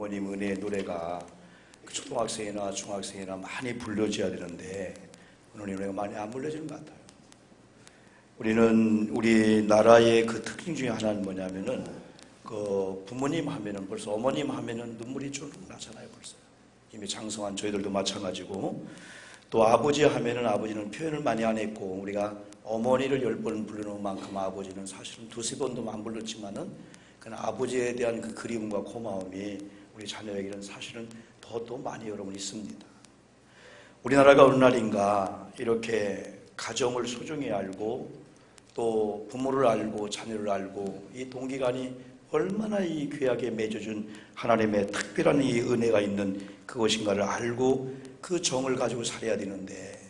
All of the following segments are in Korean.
어머님 은혜의 노래가 초등학생이나 중학생이나 많이 불려져야 되는데 오늘 이 노래가 많이 안 불려지는 것 같아요. 우리는 우리나라의 그 특징 중에 하나는 뭐냐면은 그 부모님 하면은 벌써 어머님 하면은 눈물이 쭉 나잖아요. 벌써 이미 장성한 저희들도 마찬가지고, 또 아버지 하면은 아버지는 표현을 많이 안 했고, 우리가 어머니를 10번 부르는 만큼 아버지는 사실은 두세 번도 안 불렀지만은 그 아버지에 대한 그 그리움과 고마움이 우리 자녀에게는 사실은 더 많이 여러분 있습니다. 우리나라가 어느 날인가 이렇게 가정을 소중히 알고 또 부모를 알고 자녀를 알고 이 동기간이 얼마나 이 귀하게 맺어준 하나님의 특별한 이 은혜가 있는 그것인가를 알고 그 정을 가지고 살아야 되는데,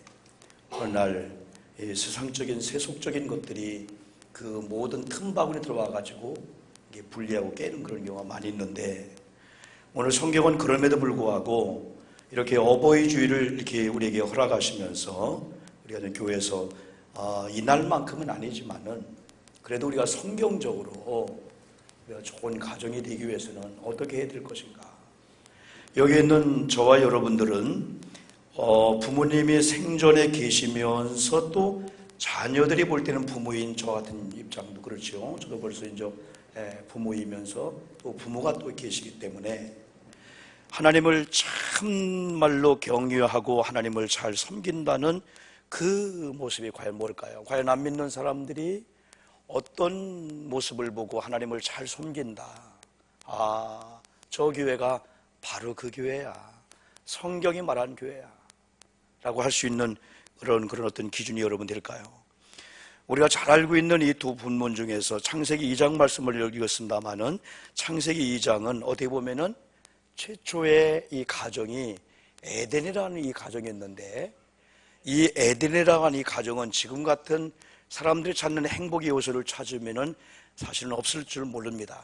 어느 날 세상적인 세속적인 것들이 그 모든 틈바구니에 들어와 가지고 이게 분리하고 깨는 그런 경우가 많이 있는데, 오늘 성경은 그럼에도 불구하고 이렇게 어버이 주일을 이렇게 우리에게 허락하시면서 우리가 교회에서 이날만큼은 아니지만은 그래도 우리가 성경적으로 우리가 좋은 가정이 되기 위해서는 어떻게 해야 될 것인가. 여기 있는 저와 여러분들은 부모님이 생전에 계시면서 또 자녀들이 볼 때는 부모인 저 같은 입장도 그렇죠. 저도 벌써 이제 부모이면서 또 부모가 또 계시기 때문에 하나님을 참말로 경외하고 하나님을 잘 섬긴다는 그 모습이 과연 뭘까요? 과연 안 믿는 사람들이 어떤 모습을 보고 하나님을 잘 섬긴다, 저 교회가 바로 그 교회야, 성경이 말한 교회야 라고 할 수 있는 그런 어떤 기준이 여러분 될까요? 우리가 잘 알고 있는 이 두 본문 중에서 창세기 2장 말씀을 읽었습니다마는, 창세기 2장은 어떻게 보면은 최초의 이 가정이 에덴이라는 이 가정이었는데, 이 에덴이라고 하는 이 가정은 지금 같은 사람들이 찾는 행복의 요소를 찾으면은 사실은 없을 줄 모릅니다.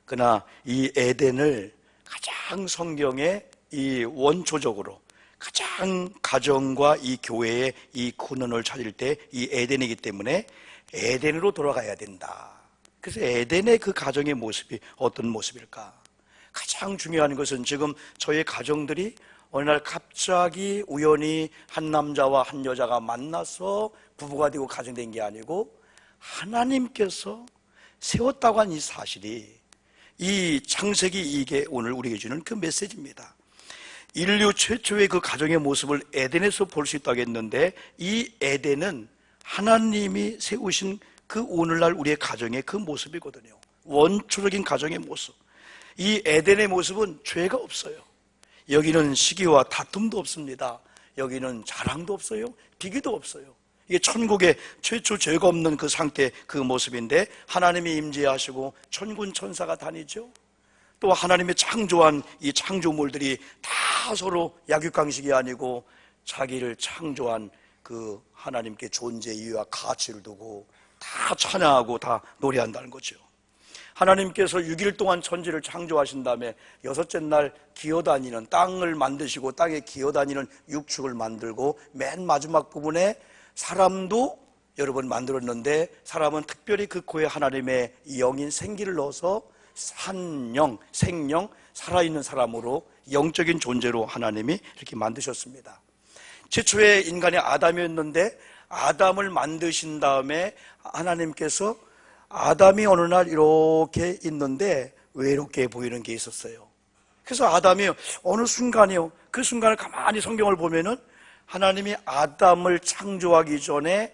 그러나 이 에덴을 가장 성경에 이 원초적으로 가장 가정과 이 교회의 이 근원을 찾을 때 이 에덴이기 때문에 에덴으로 돌아가야 된다. 그래서 에덴의 그 가정의 모습이 어떤 모습일까? 가장 중요한 것은 지금 저희 가정들이 어느 날 갑자기 우연히 한 남자와 한 여자가 만나서 부부가 되고 가정된 게 아니고 하나님께서 세웠다고 한 이 사실이, 이 창세기 이게 오늘 우리에게 주는 그 메시지입니다. 인류 최초의 그 가정의 모습을 에덴에서 볼 수 있다고 했는데, 이 에덴은 하나님이 세우신 그 오늘날 우리의 가정의 그 모습이거든요. 원초적인 가정의 모습. 이 에덴의 모습은 죄가 없어요. 여기는 시기와 다툼도 없습니다. 여기는 자랑도 없어요. 비교도 없어요. 이게 천국의 최초 죄가 없는 그 상태, 그 모습인데 하나님이 임재하시고 천군 천사가 다니죠. 또 하나님의 창조한 이 창조물들이 다 서로 약육강식이 아니고 자기를 창조한 그 하나님께 존재 이유와 가치를 두고 다 찬양하고 다 노래한다는 거죠. 하나님께서 6일 동안 천지를 창조하신 다음에 여섯째 날 기어다니는, 땅을 만드시고 땅에 기어다니는 육축을 만들고 맨 마지막 부분에 사람도 여러분 만들었는데, 사람은 특별히 그 코에 하나님의 영인 생기를 넣어서 한 영, 생명, 살아있는 사람으로 영적인 존재로 하나님이 이렇게 만드셨습니다. 최초의 인간이 아담이었는데 아담을 만드신 다음에 하나님께서 아담이 어느 날 이렇게 있는데 외롭게 보이는 게 있었어요. 그래서 아담이 어느 순간이요, 그 순간을 가만히 성경을 보면은 하나님이 아담을 창조하기 전에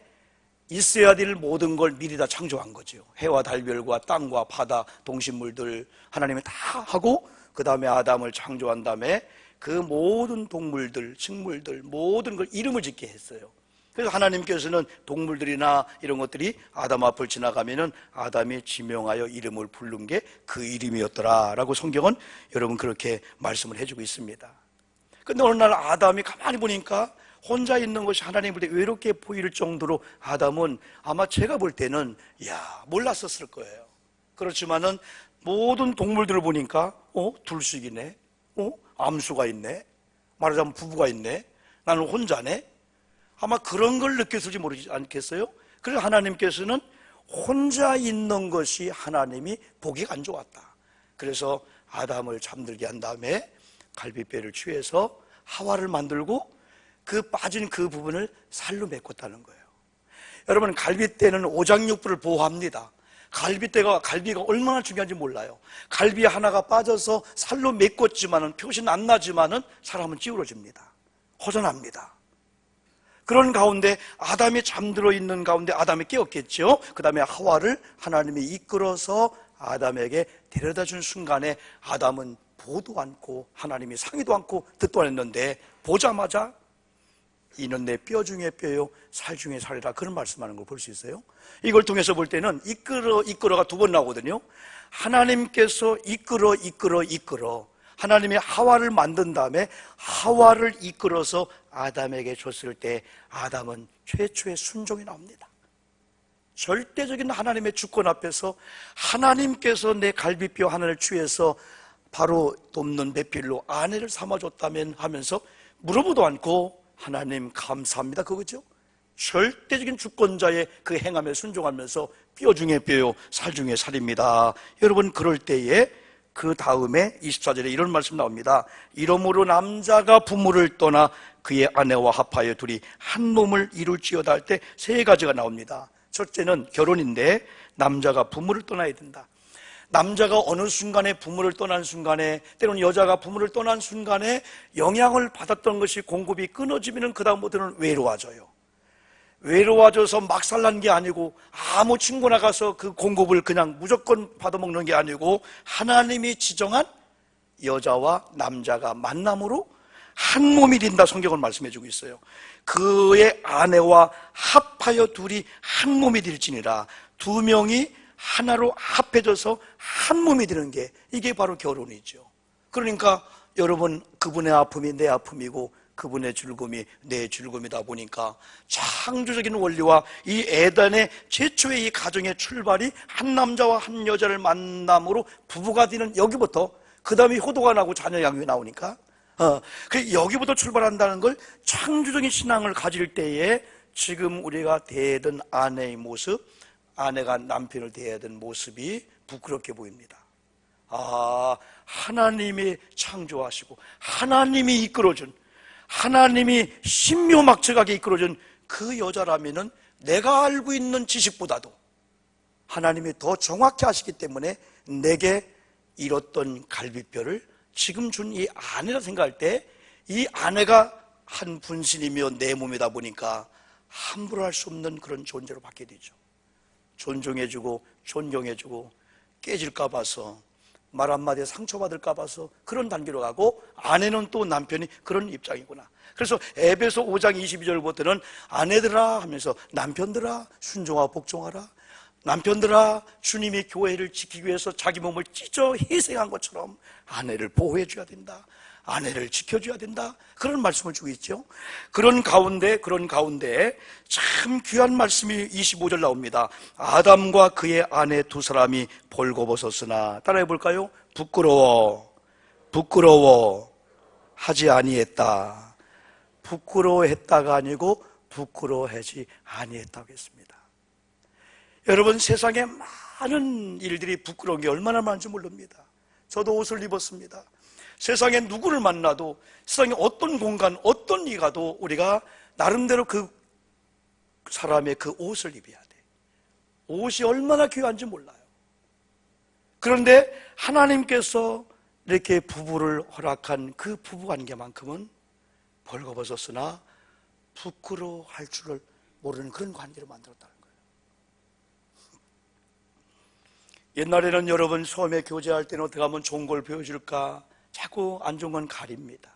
있어야 될 모든 걸 미리 다 창조한 거죠. 해와 달별과 땅과 바다, 동식물들 하나님이 다 하고, 그 다음에 아담을 창조한 다음에 그 모든 동물들, 식물들 모든 걸 이름을 짓게 했어요. 그래서 하나님께서는 동물들이나 이런 것들이 아담 앞을 지나가면은 아담이 지명하여 이름을 부른 게 그 이름이었더라 라고 성경은 여러분 그렇게 말씀을 해주고 있습니다. 근데 어느 날 아담이 가만히 보니까 혼자 있는 것이 하나님 볼 때 외롭게 보일 정도로 아담은 아마 제가 볼 때는 몰랐었을 거예요. 그렇지만은 모든 동물들을 보니까 둘씩이네, 암수가 있네, 말하자면 부부가 있네, 나는 혼자네, 아마 그런 걸 느꼈을지 모르지 않겠어요? 그래서 하나님께서는 혼자 있는 것이 하나님이 보기가 안 좋았다. 그래서 아담을 잠들게 한 다음에 갈비뼈를 취해서 하와를 만들고 그 빠진 그 부분을 살로 메꿨다는 거예요. 여러분, 갈비뼈는 오장육부를 보호합니다. 갈비가 얼마나 중요한지 몰라요. 갈비 하나가 빠져서 살로 메꿨지만은 표시는 안 나지만은 사람은 찌우러집니다. 허전합니다. 그런 가운데 아담이 잠들어 있는 가운데 아담이 깨었겠죠. 그 다음에 하와를 하나님이 이끌어서 아담에게 데려다 준 순간에 아담은 보도 않고 하나님이 상의도 않고 듣도 않았는데 보자마자 이는 내 뼈 중에 뼈요 살 중에 살이라, 그런 말씀하는 걸 볼 수 있어요. 이걸 통해서 볼 때는 이끌어가 두 번 나오거든요. 하나님께서 이끌어 하나님이 하와를 만든 다음에 하와를 이끌어서 아담에게 줬을 때 아담은 최초의 순종이 나옵니다. 절대적인 하나님의 주권 앞에서 하나님께서 내 갈비뼈 하나를 취해서 바로 돕는 배필로 아내를 삼아줬다면 하면서 물어보도 않고 하나님 감사합니다, 그거죠. 절대적인 주권자의 그 행함에 순종하면서 뼈 중에 뼈요 살 중에 살입니다. 여러분, 그럴 때에 그 다음에 24절에 이런 말씀 나옵니다. 이러므로 남자가 부모를 떠나 그의 아내와 합하여 둘이 한 몸을 이룰지어다 할 때 세 가지가 나옵니다. 첫째는 결혼인데 남자가 부모를 떠나야 된다. 남자가 어느 순간에 부모를 떠난 순간에, 때로는 여자가 부모를 떠난 순간에 영향을 받았던 것이 공급이 끊어지면 그 다음부터는 외로워져요. 외로워져서 막 살란 게 아니고 아무 친구나 가서 그 공급을 그냥 무조건 받아먹는 게 아니고 하나님이 지정한 여자와 남자가 만남으로 한 몸이 된다, 성경은 말씀해주고 있어요. 그의 아내와 합하여 둘이 한 몸이 될지니라. 두 명이 하나로 합해져서 한 몸이 되는 게, 이게 바로 결혼이죠. 그러니까 여러분, 그분의 아픔이 내 아픔이고 그분의 즐거움이 내 즐거움이다 보니까 창조적인 원리와 이 에덴의 최초의 이 가정의 출발이 한 남자와 한 여자를 만남으로 부부가 되는 여기부터, 그 다음에 효도가 나고 자녀 양육이 나오니까 여기부터 출발한다는 걸, 창조적인 신앙을 가질 때에 지금 우리가 대하던 아내의 모습, 아내가 남편을 대해야 되는 모습이 부끄럽게 보입니다. 하나님이 창조하시고 하나님이 이끌어준, 하나님이 신묘막측하게 이끌어준 그 여자라면은 내가 알고 있는 지식보다도 하나님이 더 정확히 하시기 때문에 내게 잃었던 갈비뼈를 지금 준 이 아내라 생각할 때, 이 아내가 한 분신이며 내 몸이다 보니까 함부로 할 수 없는 그런 존재로 받게 되죠. 존중해주고 존경해주고 깨질까 봐서, 말 한마디에 상처받을까 봐서 그런 단계로 가고, 아내는 또 남편이 그런 입장이구나. 그래서 에베소 5장 22절부터는 아내들아 하면서 남편들아 순종하고 복종하라, 남편들아 주님이 교회를 지키기 위해서 자기 몸을 찢어 희생한 것처럼 아내를 보호해 줘야 된다, 아내를 지켜줘야 된다, 그런 말씀을 주고 있죠. 그런 가운데 참 귀한 말씀이 25절 나옵니다. 아담과 그의 아내 두 사람이 벌거벗었으나, 따라해 볼까요? 부끄러워 하지 아니했다. 부끄러워했다가 아니고 부끄러워하지 아니했다고 했습니다. 여러분, 세상에 많은 일들이 부끄러운 게 얼마나 많은지 모릅니다. 저도 옷을 입었습니다. 세상에 누구를 만나도, 세상에 어떤 공간, 어떤 일 가도 우리가 나름대로 그 사람의 그 옷을 입어야 돼. 옷이 얼마나 귀한지 몰라요. 그런데 하나님께서 이렇게 부부를 허락한 그 부부관계만큼은 벌거벗었으나 부끄러워할 줄을 모르는 그런 관계를 만들었다는 거예요. 옛날에는 여러분, 처음에 교제할 때는 어떻게 하면 좋은 걸 보여줄까 자꾸 안 좋은 건 가립니다.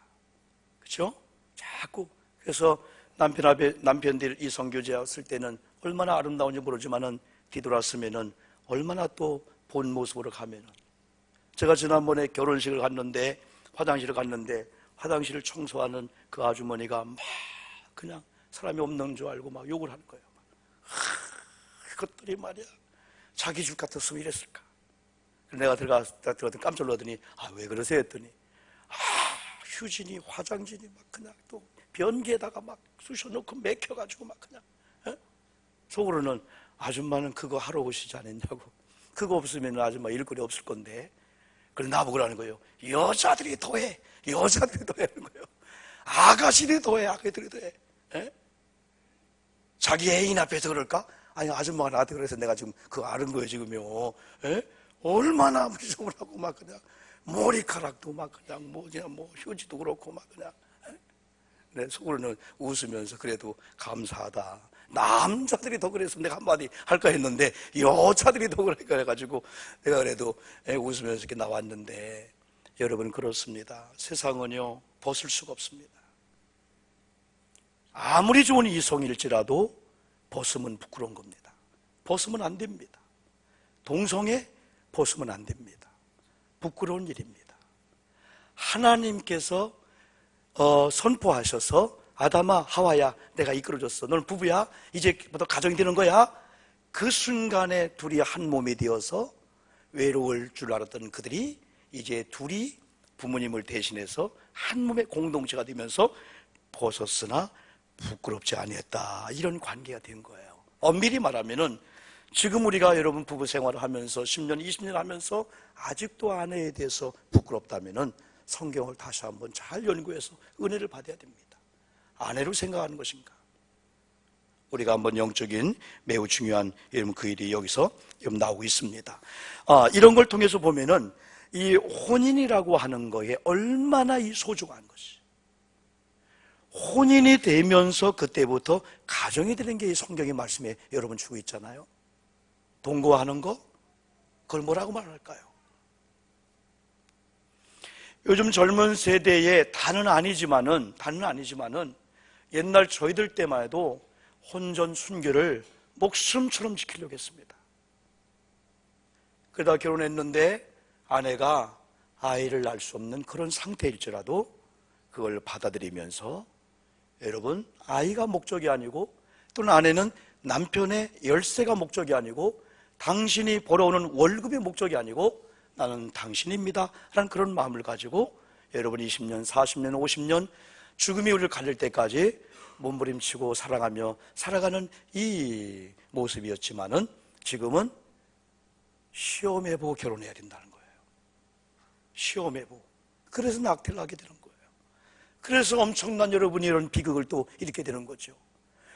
그렇죠? 자꾸. 그래서 남편들 이성교제 왔을 때는 얼마나 아름다운지 모르지만은 뒤돌았으면은 얼마나 또 본 모습으로 가면은, 제가 지난번에 결혼식을 갔는데 화장실을 갔는데 화장실을 청소하는 그 아주머니가 막 그냥 사람이 없는 줄 알고 막 욕을 하는 거예요. 그것들이 말이야, 자기 집 같았으면 이랬을까. 내가 들어갔더니 깜짝 놀라더니 왜 그러세요 했더니 휴진이 화장진이 막 그냥 또 변기에다가 막 쑤셔놓고 맥혀가지고 막 그냥 속으로는 아줌마는 그거 하러 오시지 않았냐고, 그거 없으면 아줌마 일거리 없을 건데, 그래 나보고 하는 거예요. 여자들이 더해. 여자들이 더해는 거예요. 아가씨들이 더해. 아가씨들이 더해. 에? 자기 애인 앞에서 그럴까? 아니 아줌마가 나한테 그래서 내가 지금 그거 아는 거예요 지금요. 에? 얼마나 무서워 하고 막 그냥 머리카락도 막 그냥 뭐 휴지도 그렇고 막 그냥. 내 속으로는 웃으면서 그래도 감사하다. 남자들이 더 그랬으면 내가 한마디 할까 했는데 여자들이 더 그러니까 해가지고 내가 그래도 웃으면서 이렇게 나왔는데, 여러분 그렇습니다. 세상은요 벗을 수가 없습니다. 아무리 좋은 이성일지라도 벗으면 부끄러운 겁니다. 벗으면 안 됩니다. 동성애 벗으면 안 됩니다. 부끄러운 일입니다. 하나님께서 선포하셔서 아담아 하와야 내가 이끌어줬어. 너는 부부야. 이제부터 가정이 되는 거야. 그 순간에 둘이 한 몸이 되어서 외로울 줄 알았던 그들이 이제 둘이 부모님을 대신해서 한 몸의 공동체가 되면서 벗었으나 부끄럽지 아니했다. 이런 관계가 된 거예요. 엄밀히 말하면은 지금 우리가 여러분 부부 생활을 하면서 10년, 20년 하면서 아직도 아내에 대해서 부끄럽다면은 성경을 다시 한번 잘 연구해서 은혜를 받아야 됩니다. 아내로 생각하는 것인가? 우리가 한번 영적인 매우 중요한 그 일이 여기서 나오고 있습니다. 이런 걸 통해서 보면은 이 혼인이라고 하는 거에 얼마나 이 소중한 것이, 혼인이 되면서 그때부터 가정이 되는 게 이 성경의 말씀에 여러분 주고 있잖아요. 동거하는 거, 그걸 뭐라고 말할까요? 요즘 젊은 세대의 다는 아니지만은 옛날 저희들 때만 해도 혼전 순결을 목숨처럼 지키려고 했습니다. 그러다 결혼했는데 아내가 아이를 낳을 수 없는 그런 상태일지라도 그걸 받아들이면서, 여러분 아이가 목적이 아니고 또는 아내는 남편의 열쇠가 목적이 아니고 당신이 벌어오는 월급이 목적이 아니고 나는 당신입니다 라는 그런 마음을 가지고 여러분 20년, 40년, 50년 죽음이 우리를 갈릴 때까지 몸부림치고 사랑하며 살아가는 이 모습이었지만은 지금은 시험해보고 결혼해야 된다는 거예요. 시험해보고. 그래서 낙태를 하게 되는 거예요. 그래서 엄청난 여러분이 이런 비극을 또 일으키게 되는 거죠.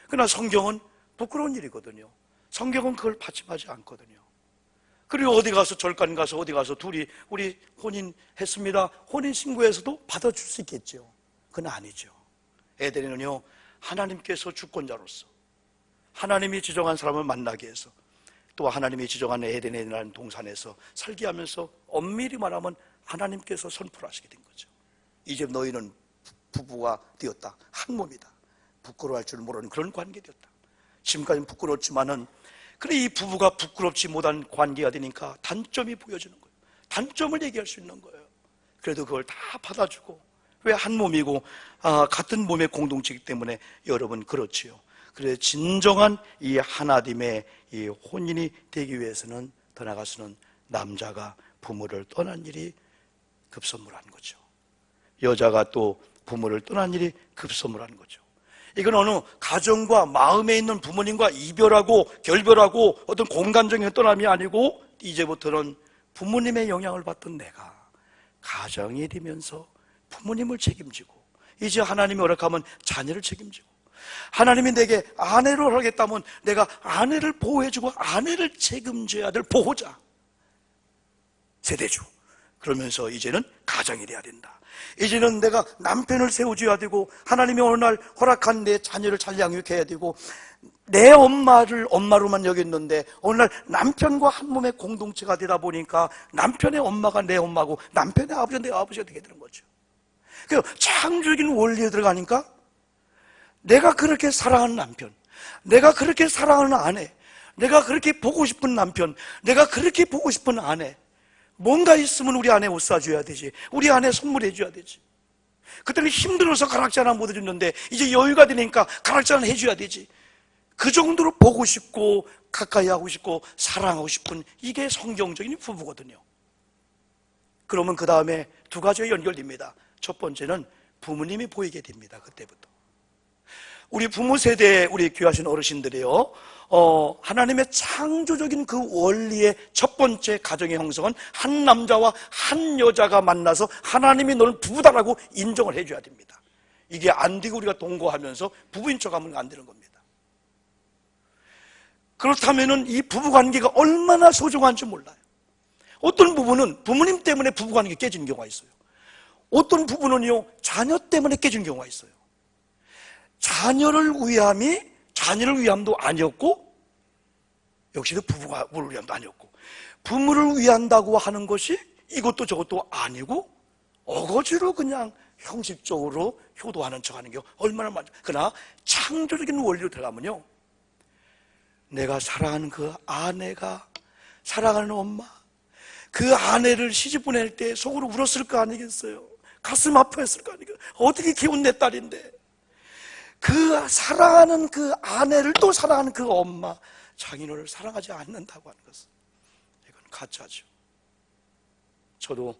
그러나 성경은 부끄러운 일이거든요. 성경은 그걸 받침하지 않거든요. 그리고 어디 가서 절간 가서 어디 가서 둘이 우리 혼인했습니다. 혼인신고에서도 받아줄 수 있겠죠. 그건 아니죠. 에덴은요 하나님께서 주권자로서 하나님이 지정한 사람을 만나게 해서 또 하나님이 지정한 에덴이라는 동산에서 살게 하면서 엄밀히 말하면 하나님께서 선포를 하시게 된 거죠. 이제 너희는 부부가 되었다. 한 몸이다. 부끄러워할 줄 모르는 그런 관계 되었다. 지금까지는 부끄러웠지만은 그래 이 부부가 부끄럽지 못한 관계가 되니까 단점이 보여지는 거예요. 단점을 얘기할 수 있는 거예요. 그래도 그걸 다 받아주고, 왜 한 몸이고 같은 몸의 공동체이기 때문에 여러분 그렇지요. 그래 진정한 이 하나님의 이 혼인이 되기 위해서는 더 나아가서는 남자가 부모를 떠난 일이 급선무라는 거죠. 여자가 또 부모를 떠난 일이 급선무라는 거죠. 이건 어느 가정과 마음에 있는 부모님과 이별하고 결별하고 어떤 공간적인 떠남이 아니고 이제부터는 부모님의 영향을 받던 내가 가정이 되면서 부모님을 책임지고 이제 하나님이 허락하면 자녀를 책임지고 하나님이 내게 아내를 허락했다면 내가 아내를 보호해주고 아내를 책임져야 될 보호자 세대주. 그러면서 이제는 가정이 돼야 된다. 이제는 내가 남편을 세워줘야 되고 하나님이 어느 날 허락한 내 자녀를 잘 양육해야 되고 내 엄마를 엄마로만 여겼는데 어느 날 남편과 한 몸의 공동체가 되다 보니까 남편의 엄마가 내 엄마고 남편의 아버지가 내 아버지가 되게 되는 거죠. 그 창조적인 원리에 들어가니까 내가 그렇게 사랑하는 남편, 내가 그렇게 사랑하는 아내, 내가 그렇게 보고 싶은 남편, 내가 그렇게 보고 싶은 아내, 뭔가 있으면 우리 아내 옷 사줘야 되지, 우리 아내 선물해줘야 되지. 그때는 힘들어서 가락지 하나 못 해줬는데 이제 여유가 되니까 가락지 하나 해줘야 되지. 그 정도로 보고 싶고 가까이 하고 싶고 사랑하고 싶은 이게 성경적인 부부거든요. 그러면 그 다음에 두 가지가 연결됩니다. 첫 번째는 부모님이 보이게 됩니다. 그때부터 우리 부모 세대에 우리 귀하신 어르신들이요, 하나님의 창조적인 그 원리의 첫 번째 가정의 형성은 한 남자와 한 여자가 만나서 하나님이 너를 부부다라고 인정을 해줘야 됩니다. 이게 안 되고 우리가 동거하면서 부부인 척하면 안 되는 겁니다. 그렇다면 이 부부관계가 얼마나 소중한지 몰라요. 어떤 부부는 부모님 때문에 부부관계가 깨지는 경우가 있어요. 어떤 부부는요, 자녀 때문에 깨지는 경우가 있어요. 자녀를 위함도 아니었고, 역시도 부부를 위함도 아니었고, 부모를 위한다고 하는 것이 이것도 저것도 아니고, 어거지로 그냥 형식적으로 효도하는 척 하는 게 얼마나 많죠. 그러나 창조적인 원리로 들어가면요, 내가 사랑하는 그 아내가, 사랑하는 엄마, 그 아내를 시집 보낼 때 속으로 울었을 거 아니겠어요? 가슴 아파했을 거 아니겠어요? 어떻게 키운 내 딸인데, 그 사랑하는 그 아내를 또 사랑하는 그 엄마, 장인어른을 사랑하지 않는다고 하는 것은 이건 가짜죠. 저도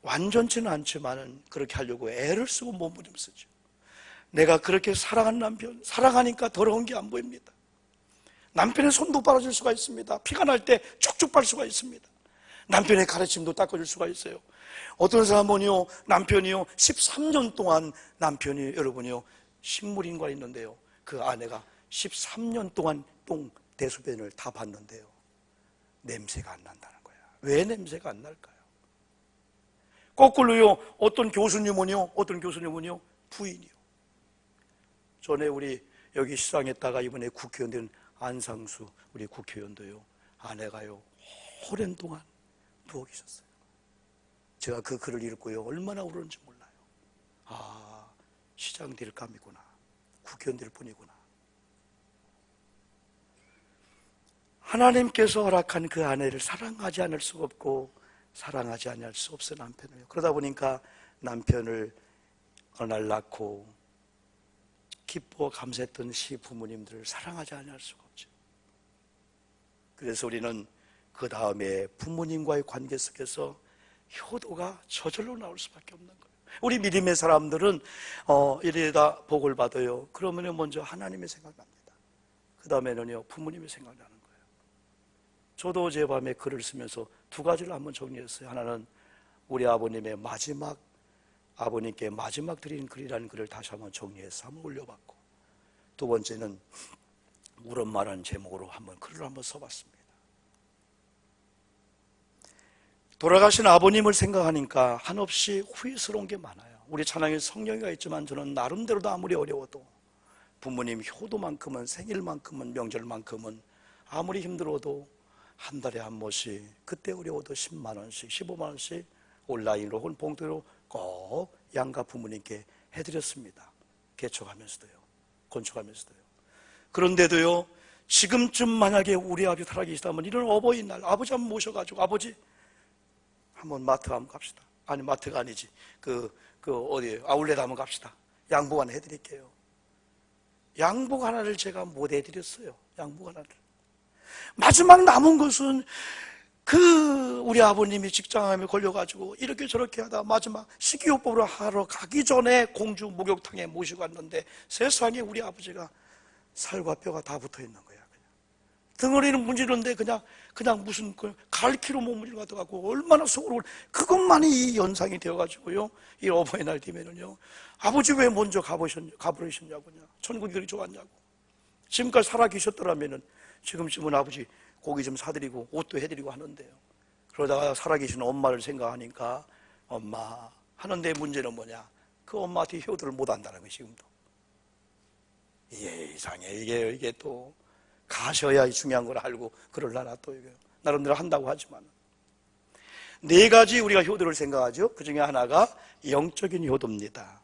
완전치는 않지만 그렇게 하려고 애를 쓰고 몸부림쓰죠. 내가 그렇게 사랑하는 남편, 사랑하니까 더러운 게 안 보입니다. 남편의 손도 빨아줄 수가 있습니다. 피가 날 때 쭉쭉 빨 수가 있습니다. 남편의 가르침도 닦아줄 수가 있어요. 어떤 사람은요, 남편이요 13년 동안 남편이 여러분이요 식물인과 있는데요, 그 아내가 13년 동안 똥 대소변을 다 봤는데요, 냄새가 안 난다는 거야. 왜 냄새가 안 날까요? 거꾸로요, 어떤 교수님은요 부인이요. 전에 우리 여기 시상했다가 이번에 국회의원 된 안상수 우리 국회의원도요, 아내가요 오랜 동안 누워 계셨어요. 제가 그 글을 읽고요 얼마나 울었는지 몰라요. 아, 시장 될 감이구나, 국회의원 될 뿐이구나. 하나님께서 허락한 그 아내를 사랑하지 않을 수가 없고 사랑하지 않을 수 없어요, 남편을요. 그러다 보니까 남편을 어느 날 낳고 기뻐 감사했던 시부모님들을 사랑하지 않을 수가 없죠. 그래서 우리는 그 다음에 부모님과의 관계 속에서 효도가 저절로 나올 수밖에 없는 거예요. 우리 믿음의 사람들은 이래다 복을 받아요. 그러면 먼저 하나님의 생각납니다. 그 다음에는요 부모님의 생각나는 거예요. 저도 어제 밤에 글을 쓰면서 두 가지를 한번 정리했어요. 하나는 우리 아버님의 마지막, 아버님께 마지막 드린 글이라는 글을 다시 한번 정리해서 한번 올려봤고, 두 번째는 우리 엄마라는 제목으로 한번 글을 한번 써봤습니다. 돌아가신 아버님을 생각하니까 한없이 후회스러운 게 많아요. 우리 찬양에 성령이가 있지만 저는 나름대로도 아무리 어려워도 부모님 효도만큼은, 생일만큼은, 명절만큼은 아무리 힘들어도 한 달에 한 번씩, 그때 어려워도 10만 원씩, 15만 원씩 온라인으로 혹은 봉투로 꼭 양가 부모님께 해드렸습니다. 개척하면서도요, 건축하면서도요. 그런데도요, 지금쯤 만약에 우리 아버지 살아계시다면 이런 어버이날 아버지 한번 모셔가지고, 아버지 한번 마트 한번 갑시다. 아니, 마트가 아니지, 어디 아울렛 한번 갑시다. 양복 하나 해드릴게요. 양복 하나를 제가 못 해드렸어요. 양복 하나를. 마지막 남은 것은 우리 아버님이 직장암에 걸려가지고 이렇게 저렇게 하다 마지막 식이요법을 하러 가기 전에 공주 목욕탕에 모시고 왔는데, 세상에 우리 아버지가 살과 뼈가 다 붙어 있는 거야. 덩어리는 문지르는데 그냥 무슨 갈퀴로 몸을 가져가고, 얼마나 속으로, 그것만이 이 연상이 되어가지고요, 이 어버이날 되면은요, 아버지 왜 먼저 가버리셨냐고요. 천국이 그리 좋았냐고. 지금까지 살아 계셨더라면은 지금쯤은 아버지 고기 좀 사드리고 옷도 해드리고 하는데요. 그러다가 살아계신 엄마를 생각하니까 엄마 하는데, 문제는 뭐냐, 그 엄마한테 효도를 못 한다는 거예요. 지금도 이상해. 이게 또 가셔야 중요한 걸 알고 그럴라나, 또 이거 나름대로 한다고 하지만 네 가지 우리가 효도를 생각하죠. 그 중에 하나가 영적인 효도입니다.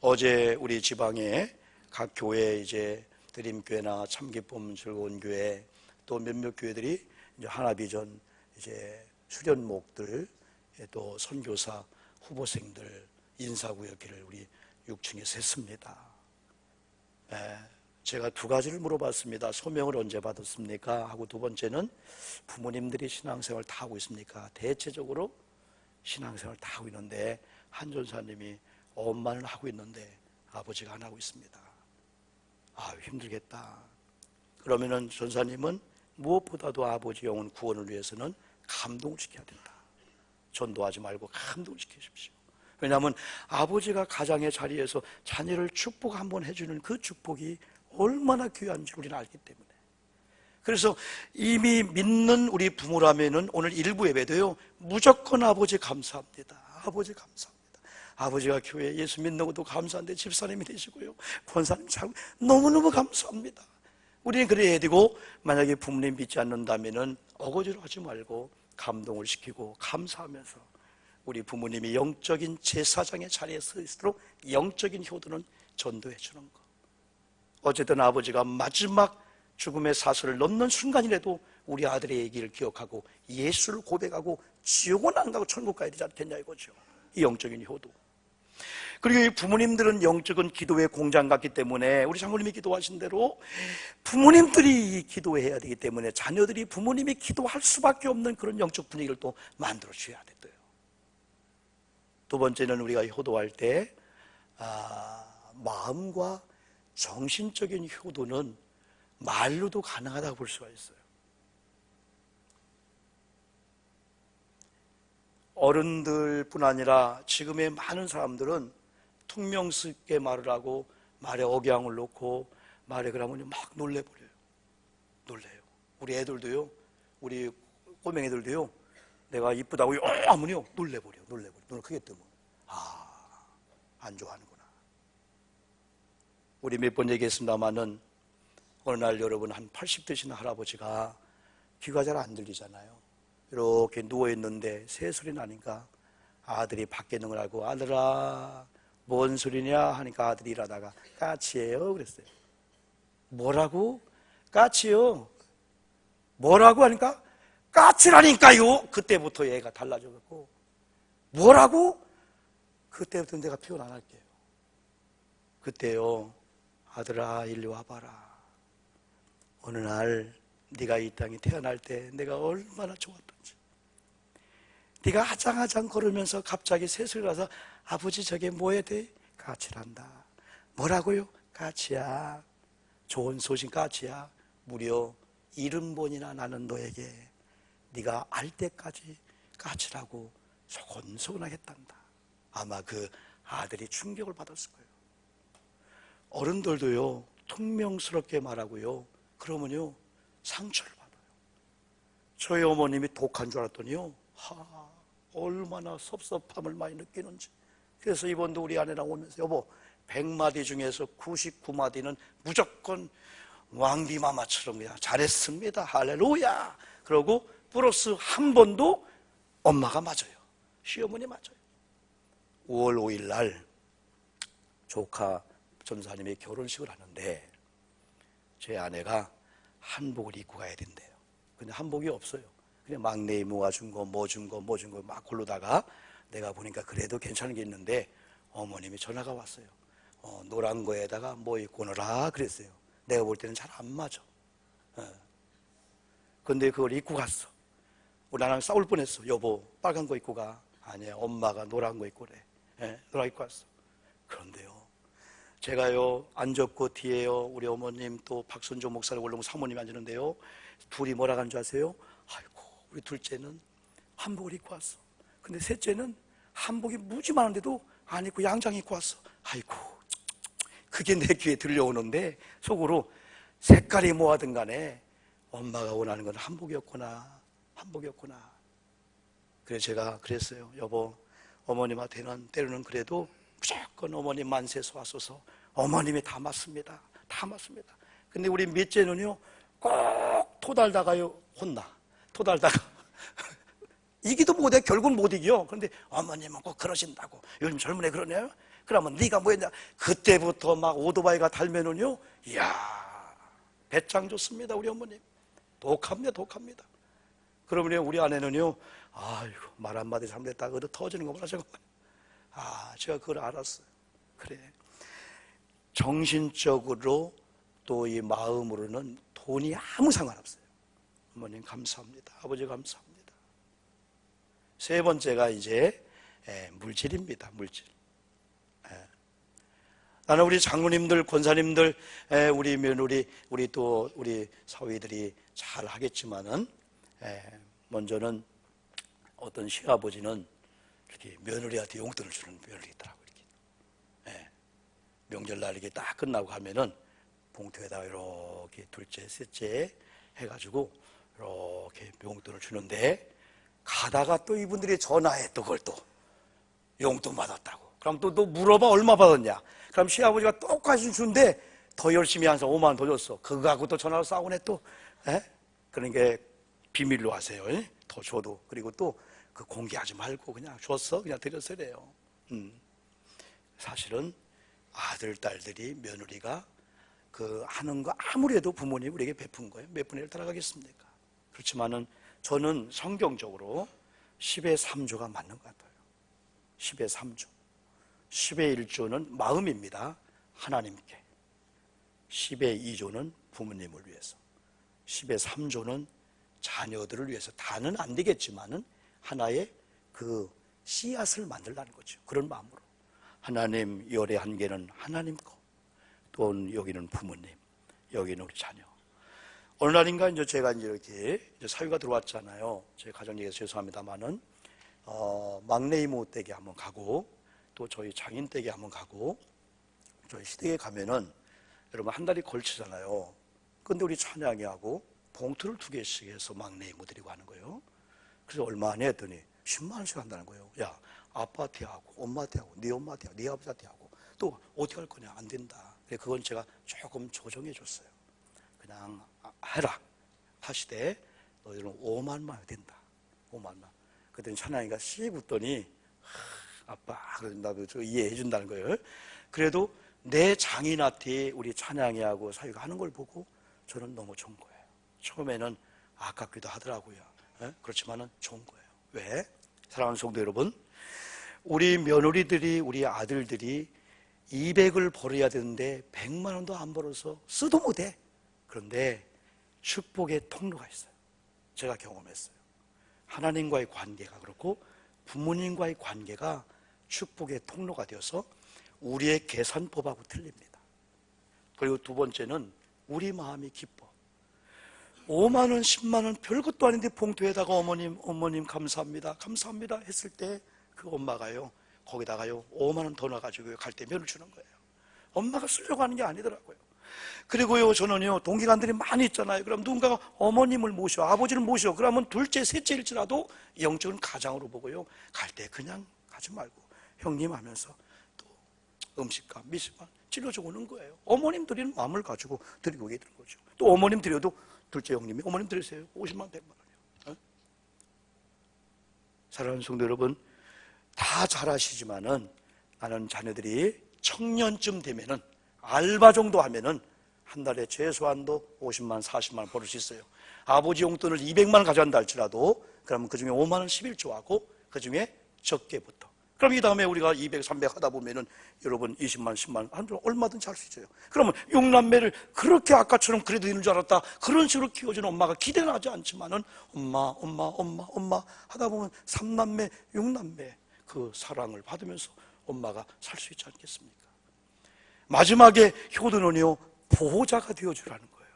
어제 우리 지방에 각 교회, 이제 드림교회나 참기쁨 즐거운 교회, 또 몇몇 교회들이 이제 하나비전 이제 수련목들, 또 선교사 후보생들 인사구역기를 우리 6층에서 했습니다. 제가 두 가지를 물어봤습니다. 소명을 언제 받았습니까? 하고, 두 번째는 부모님들이 신앙생활 다 하고 있습니까? 대체적으로 신앙생활 다 하고 있는데, 한 전사님이 엄마는 하고 있는데 아버지가 안 하고 있습니다. 힘들겠다. 그러면은 전사님은 무엇보다도 아버지 영혼 구원을 위해서는 감동시켜야 된다. 전도하지 말고 감동시키십시오. 왜냐하면 아버지가 가장의 자리에서 자녀를 축복 한번 해주는 그 축복이 얼마나 귀한지 우리는 알기 때문에. 그래서 이미 믿는 우리 부모라면은 오늘 일부 예배도요, 무조건 아버지 감사합니다. 아버지 감사합니다. 아버지가 교회에 예수 믿는 것도 감사한데 집사님이 되시고요, 권사님 참 너무너무 감사합니다. 우리는 그래야 되고, 만약에 부모님 믿지 않는다면은 어거지로 하지 말고 감동을 시키고 감사하면서 우리 부모님이 영적인 제사장의 자리에 서 있도록 영적인 효도는 전도해 주는 것. 어쨌든 아버지가 마지막 죽음의 사슬을 넘는 순간이라도 우리 아들의 얘기를 기억하고 예수를 고백하고 지옥은 안 가고 천국 가야 되지 않겠냐 이거죠. 이 영적인 효도. 그리고 이 부모님들은 영적인 기도의 공장 같기 때문에 우리 장로님이 기도하신 대로 부모님들이 기도해야 되기 때문에 자녀들이 부모님이 기도할 수밖에 없는 그런 영적 분위기를 또 만들어 줘야 돼요. 두 번째는 우리가 효도할 때 마음과 정신적인 효도는 말로도 가능하다고 볼 수가 있어요. 어른들뿐 아니라 지금의 많은 사람들은 퉁명스럽게 말을 하고 말에 억양을 놓고 말에 그러면 막 놀래버려요. 놀래요. 우리 애들도요, 우리 꼬맹이들도요, 내가 이쁘다고 하면요 놀래버려. 눈을 크게 뜨면 안 좋아하는구나. 우리 몇 번 얘기했습니다마는 어느 날 여러분 한 80되신 할아버지가 귀가 잘 안 들리잖아요. 이렇게 누워있는데 새 소리 나니까 아들이 밖에 있는 걸 알고 아들아 뭔 소리냐 하니까 아들이 일하다가 까치예요 그랬어요. 뭐라고? 까치요. 뭐라고 하니까 까치라니까요. 그때부터 얘가 달라져갖고 뭐라고? 그때부터 내가 표현 안 할게요. 그때요, 아들아 일리 와봐라. 어느 날 네가 이 땅에 태어날 때 내가 얼마나 좋았던지. 네가 하장하장 걸으면서 갑자기 새소리 나서 아버지 저게 뭐에 돼? 까치란다. 뭐라고요? 까치야. 좋은 소식 까치야. 무려 70번이나 나는 너에게 네가 알 때까지 까치라고 소곤소곤하게 했단다. 아마 그 아들이 충격을 받았을 거예요. 어른들도요 퉁명스럽게 말하고요 그러면요 상처를 받아요. 저희 어머님이 독한 줄 알았더니요 얼마나 섭섭함을 많이 느끼는지. 그래서 이번도 우리 아내랑 오면서 여보 100마디 중에서 99마디는 무조건 왕비마마처럼 그냥 잘했습니다 할렐루야 그러고 플러스 한 번도 엄마가 맞아요. 시어머니 맞아요. 5월 5일 날 조카 전사님의 결혼식을 하는데 제 아내가 한복을 입고 가야 된대요. 근데 한복이 없어요. 그냥 막내 이모가 준 거 뭐 준 거 막 고르다가 내가 보니까 그래도 괜찮은 게 있는데 어머님이 전화가 왔어요. 노란 거에다가 뭐 입고 오너라 그랬어요. 내가 볼 때는 잘 안 맞아. 근데 그걸 입고 갔어. 나랑 싸울 뻔했어. 여보 빨간 거 입고 가. 아니야 엄마가 노란 거 입고 그래. 노란 거 입고 왔어. 그런데요 제가요 앉았고 뒤에요 우리 어머님 또 박선조 목사를 올라온 사모님이 앉았는데요 둘이 뭐라고 한 줄 아세요? 아이고 우리 둘째는 한복을 입고 왔어. 근데 셋째는 한복이 무지 많은데도 안 입고 양장 입고 왔어. 아이고 그게 내 귀에 들려오는데 속으로 색깔이 뭐하든 간에 엄마가 원하는 건 한복이었구나. 그래서 제가 그랬어요. 여보 어머님한테는 때로는 그래도 무조건 어머님 만세서 왔어서 어머님이 다 맞습니다. 근데 우리 밑째는요 꼭 토달다가요 혼나. 토달다가 이기도 못해. 결국은 못 이겨. 그런데 어머님은 꼭 그러신다고. 요즘 젊은 애 그러네요. 그러면 네가 뭐 했냐. 그때부터 막 오토바이가 달면은요 이야 배짱 좋습니다. 우리 어머님 독합니다. 그러면 우리 아내는요 아이고 말 한마디 잘못했다가 그래도 터지는 거 보라 저거. 제가 그걸 알았어요. 그래 정신적으로 또 이 마음으로는 돈이 아무 상관없어요. 어머님 감사합니다. 아버지 감사합니다. 세 번째가 이제 물질입니다. 물질. 나는 우리 장로님들, 권사님들, 우리 며느리, 우리 사위들이 잘 하겠지만은, 먼저는 어떤 시아버지는 이렇게 며느리한테 용돈을 주는 며느리 있더라고요. 이렇게. 명절날 이렇게 딱 끝나고 하면은 봉투에다가 이렇게 둘째, 셋째 해가지고 이렇게 용돈을 주는데, 가다가 또 이분들이 전화해 또 그걸 또 용돈 받았다고. 그럼 또 물어봐 얼마 받았냐. 그럼 시아버지가 똑같이 주는데 더 열심히 해서 5만 원 더 줬어. 그거 갖고 또 전화로 싸우네 또. 그러니까 비밀로 하세요. 더 줘도. 그리고 또 그 공개하지 말고 그냥 줬어. 그냥 드렸어야 돼요. 사실은 아들, 딸들이, 며느리가 그 하는 거 아무리 해도 부모님 우리에게 베푼 거예요. 몇 분의 1 따라가겠습니까? 그렇지만은 저는 성경적으로 10의 3조가 맞는 것 같아요. 10의 3조. 10의 1조는 마음입니다. 하나님께. 10의 2조는 부모님을 위해서. 10의 3조는 자녀들을 위해서. 다는 안 되겠지만은 하나의 그 씨앗을 만들라는 거죠. 그런 마음으로. 하나님 열의 한 개는 하나님 거. 또 여기는 부모님, 여기는 우리 자녀. 어느 날인가 이제 제가 이렇게 사위가 들어왔잖아요. 제 가정 얘기해서 죄송합니다만은 막내 이모 댁에 한번 가고 또 저희 장인 댁에 한번 가고 저희 시댁에 가면은 여러분 한 달이 걸치잖아요. 근데 우리 찬양이 하고 봉투를 2개씩 해서 막내 이모 드리고 하는 거예요. 그래서 얼마 안 했더니 10만 원씩 한다는 거예요. 야, 아빠한테 하고 엄마한테 하고 네 엄마한테 하고 네 아버지한테 하고 또 어떻게 할 거냐. 안 된다. 그건 제가 조금 조정해 줬어요. 그냥 해라 하시되 너희들은 5만만 해도 된다. 5만만. 그랬더니 찬양이가 씩 웃더니 아빠 나도 저 이해해 준다는 거예요. 그래도 내 장인한테 우리 찬양이하고 사위가 하는 걸 보고 저는 너무 좋은 거예요. 처음에는 아깝기도 하더라고요. 그렇지만은 좋은 거예요. 왜? 사랑하는 성도 여러분, 우리 며느리들이 우리 아들들이 200을 벌어야 되는데 100만 원도 안 벌어서 쓰도 못해. 그런데 축복의 통로가 있어요. 제가 경험했어요. 하나님과의 관계가 그렇고 부모님과의 관계가 축복의 통로가 되어서 우리의 계산법하고 틀립니다. 그리고 두 번째는 우리 마음이 기뻐. 5만 원, 10만 원 별것도 아닌데 봉투에다가 어머님 감사합니다. 감사합니다 했을 때 그 엄마가요. 거기다가요 5만 원 더 넣어가지고 갈 때 면을 주는 거예요. 엄마가 쓰려고 하는 게 아니더라고요. 그리고요 저는요 동기간들이 많이 있잖아요. 그럼 누군가가 어머님을 모셔 아버지를 모셔 그러면 둘째 셋째일지라도 영적인 가장으로 보고요 갈 때 그냥 가지 말고 형님 하면서 또 음식과 미식과 찔러주고 오는 거예요. 어머님 드리는 마음을 가지고 드리고 계시는 거죠. 또 어머님 드려도 둘째 형님이 어머님 드리세요. 50만 100만 원이요. 사랑하는 성도 여러분, 다 잘하시지만은 나는 자녀들이 청년쯤 되면은 알바 정도 하면은 한 달에 최소한도 50만 40만 원 벌을 수 있어요. 아버지 용돈을 200만 원 가져간다 할지라도 그러면 그 중에 5만 원 11조하고 그 중에 적게부터 그럼 이 다음에 우리가 200, 300 하다 보면은 여러분 20만, 10만 한 달 얼마든지 할 수 있어요. 그러면 6남매를 그렇게 아까처럼 그래도 있는 줄 알았다. 그런 식으로 키워주는 엄마가 기대는 하지 않지만은 엄마 하다 보면 3남매, 6남매 그 사랑을 받으면서 엄마가 살 수 있지 않겠습니까? 마지막에 효도는요 보호자가 되어주라는 거예요.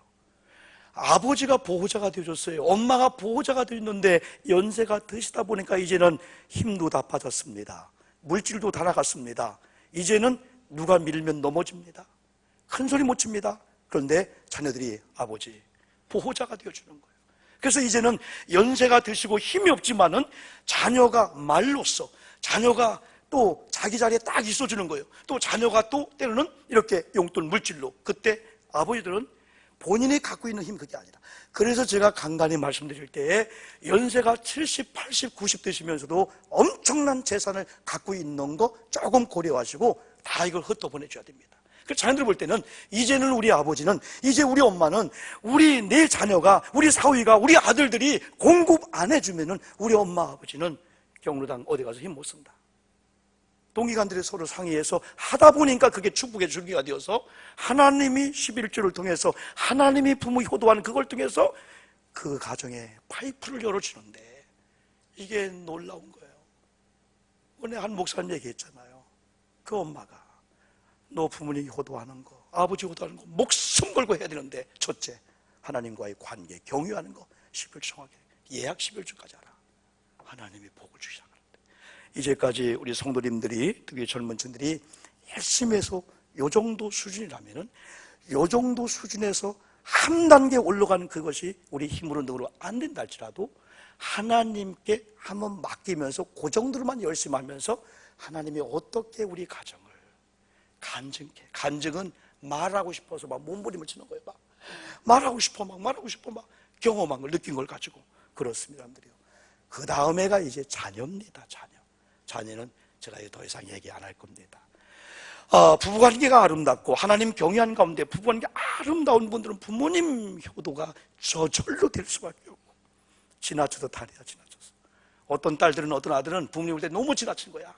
아버지가 보호자가 되어줬어요. 엄마가 보호자가 되었는데 연세가 드시다 보니까 이제는 힘도 다 빠졌습니다. 물질도 다 나갔습니다. 이제는 누가 밀면 넘어집니다. 큰 소리 못 칩니다. 그런데 자녀들이 아버지 보호자가 되어주는 거예요. 그래서 이제는 연세가 드시고 힘이 없지만은 자녀가 말로써 자녀가 또 자기 자리에 딱 있어주는 거예요. 또 자녀가 또 때로는 이렇게 용돈 물질로 그때 아버지들은 본인이 갖고 있는 힘 그게 아니라 그래서 제가 간간히 말씀드릴 때 연세가 70, 80, 90 되시면서도 엄청난 재산을 갖고 있는 거 조금 고려하시고 다 이걸 흩어 보내줘야 됩니다. 그래서 자녀들 볼 때는 이제는 우리 아버지는 이제 우리 엄마는 우리 내 자녀가 우리 사위가 우리 아들들이 공급 안 해주면은 우리 엄마 아버지는 경로당 어디 가서 힘 못 쓴다. 동기간들이 서로 상의해서 하다 보니까 그게 축복의 줄기가 되어서 하나님이 11조를 통해서 하나님이 부모 효도하는 그걸 통해서 그 가정에 파이프를 열어주는데 이게 놀라운 거예요. 오늘 한 목사님 얘기했잖아요. 그 엄마가 너 부모님이 효도하는 거, 아버지 효도하는 거 목숨 걸고 해야 되는데, 첫째, 하나님과의 관계, 경유하는 거 11조 정하게, 예약 11조까지 하라. 하나님이 복을 주시자. 이제까지 우리 성도님들이, 특히 젊은 층들이 열심히 해서 요 정도 수준이라면은, 요 정도 수준에서 한 단계 올라가는 그것이 우리 힘으로 능으로 안 된다 할지라도 하나님께 한번 맡기면서 그 정도로만 열심히 하면서 하나님이 어떻게 우리 가정을 간증케, 간증은 말하고 싶어서 막 몸부림을 치는 거예요. 막 말하고 싶어, 막 경험한 걸, 느낀 걸 가지고. 그렇습니다, 여러분들이요. 그 다음에가 이제 자녀입니다. 자녀는 제가 더 이상 얘기 안 할 겁니다. 부부관계가 아름답고 하나님 경외하는 가운데 부부관계 아름다운 분들은 부모님 효도가 저절로 될 수밖에 없고, 지나쳐도 다리야, 지나쳐서. 어떤 딸들은, 어떤 아들은 부모님 올 때 너무 지나친 거야.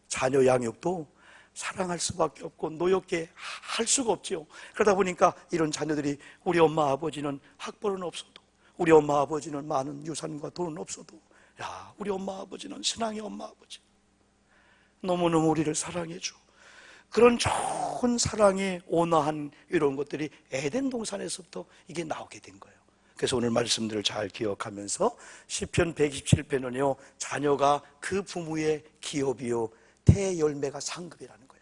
자녀 양육도 사랑할 수밖에 없고 노엽게 할 수가 없지요. 그러다 보니까 이런 자녀들이, 우리 엄마 아버지는 학벌은 없어도, 우리 엄마 아버지는 많은 유산과 돈은 없어도, 야, 우리 엄마 아버지는 신앙의 엄마 아버지, 너무너무 우리를 사랑해줘. 그런 좋은 사랑의 온화한 이런 것들이 에덴 동산에서부터 이게 나오게 된 거예요. 그래서 오늘 말씀들을 잘 기억하면서 시편 127편은요, 자녀가 그 부모의 기업이요 태열매가 상급이라는 거야.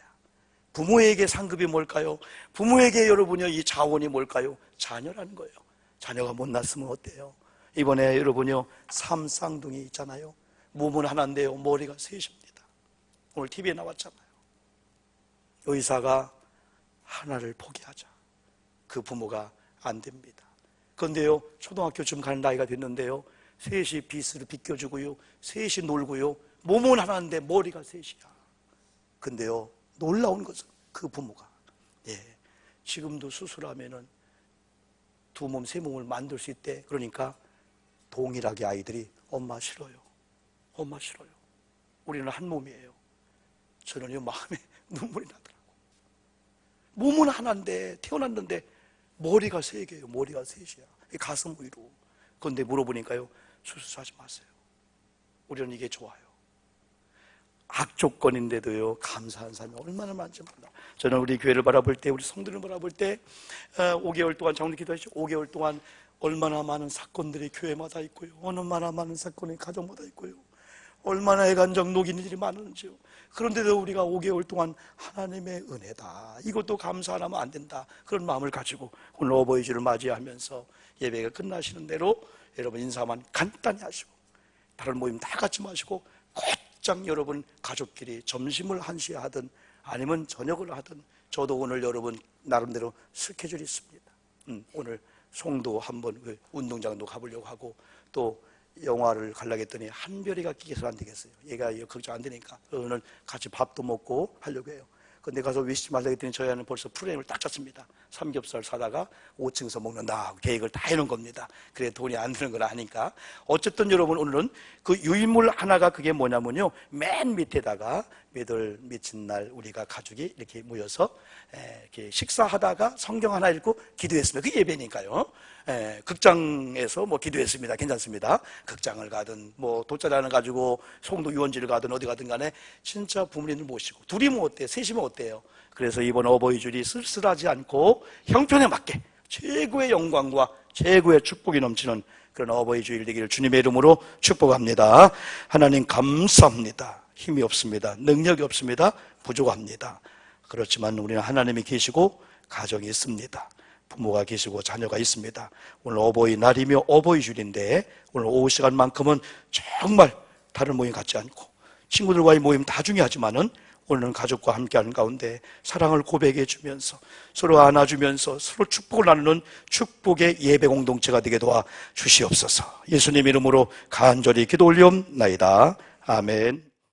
부모에게 상급이 뭘까요? 부모에게 여러분이 이 자원이 뭘까요? 자녀라는 거예요. 자녀가 못 낳았으면 어때요? 이번에 여러분요, 삼쌍둥이 있잖아요. 몸은 하나인데요, 머리가 셋입니다. 오늘 TV에 나왔잖아요. 의사가 하나를 포기하자. 그 부모가 안 됩니다. 그런데요, 초등학교쯤 가는 나이가 됐는데요, 셋이 빗을 비껴주고요, 셋이 놀고요, 몸은 하나인데 머리가 셋이야. 근데요, 놀라운 것은 그 부모가, 지금도 수술하면은 두 몸, 세 몸을 만들 수 있대. 그러니까 동일하게 아이들이 엄마 싫어요. 엄마 싫어요. 우리는 한 몸이에요. 저는요, 마음에 눈물이 나더라고. 몸은 하나인데, 태어났는데 머리가 세 개예요. 머리가 셋이야. 가슴 위로. 그런데 물어보니까요, 수술하지 마세요. 우리는 이게 좋아요. 악조건인데도요, 감사한 사람이 얼마나 많지 몰라. 저는 우리 교회를 바라볼 때, 우리 성도를 바라볼 때 5개월 동안 장로 기도하시죠. 5개월 동안 얼마나 많은 사건들이 교회마다 있고요, 얼마나 많은 사건이 가정마다 있고요, 얼마나 애간적 녹인 일이 많은지요. 그런데도 우리가 5개월 동안 하나님의 은혜다, 이것도 감사 안 하면 안 된다, 그런 마음을 가지고 오늘 어버이주를 맞이하면서 예배가 끝나시는 대로 여러분 인사만 간단히 하시고 다른 모임 다 같이 마시고 곧장 여러분 가족끼리 점심을 한시에 하든 아니면 저녁을 하든, 저도 오늘 여러분 나름대로 스케줄이 있습니다. 오늘 송도 한번 운동장도 가보려고 하고, 또 영화를 가려고 했더니 한별이가 끼어서 안 되겠어요. 얘가 걱정 안 되니까 오늘 같이 밥도 먹고 하려고 해요. 근데 가서 위시지 말라고 했더니 저희 아는 벌써 프로그램을 딱 짰습니다. 삼겹살 사다가 5층에서 먹는다 계획을 다 해놓은 겁니다. 그래 돈이 안 드는 걸 아니까. 어쨌든 여러분, 오늘은 그 유인물 하나가 그게 뭐냐면요, 맨 밑에다가 매들 미친 날 우리가 가족이 이렇게 모여서 이렇게 식사하다가 성경 하나 읽고 기도했습니다. 그게 예배니까요. 극장에서 뭐 기도했습니다. 괜찮습니다. 극장을 가든 뭐 돗자리를 가지고 송도 유원지를 가든 어디 가든 간에 진짜 부모님을 모시고, 둘이면 어때요? 셋이면 어때요? 그래서 이번 어버이주일이 쓸쓸하지 않고 형편에 맞게 최고의 영광과 최고의 축복이 넘치는 그런 어버이주일 되기를 주님의 이름으로 축복합니다. 하나님 감사합니다. 힘이 없습니다. 능력이 없습니다. 부족합니다. 그렇지만 우리는 하나님이 계시고 가정이 있습니다. 부모가 계시고 자녀가 있습니다. 오늘 어버이날이며 어버이주일인데 오늘 오후 시간만큼은 정말 다른 모임 같지 않고 친구들과의 모임 다 중요하지만은 오늘은 가족과 함께하는 가운데 사랑을 고백해 주면서 서로 안아주면서 서로 축복을 나누는 축복의 예배 공동체가 되게 도와 주시옵소서. 예수님 이름으로 간절히 기도 올리옵나이다. 아멘.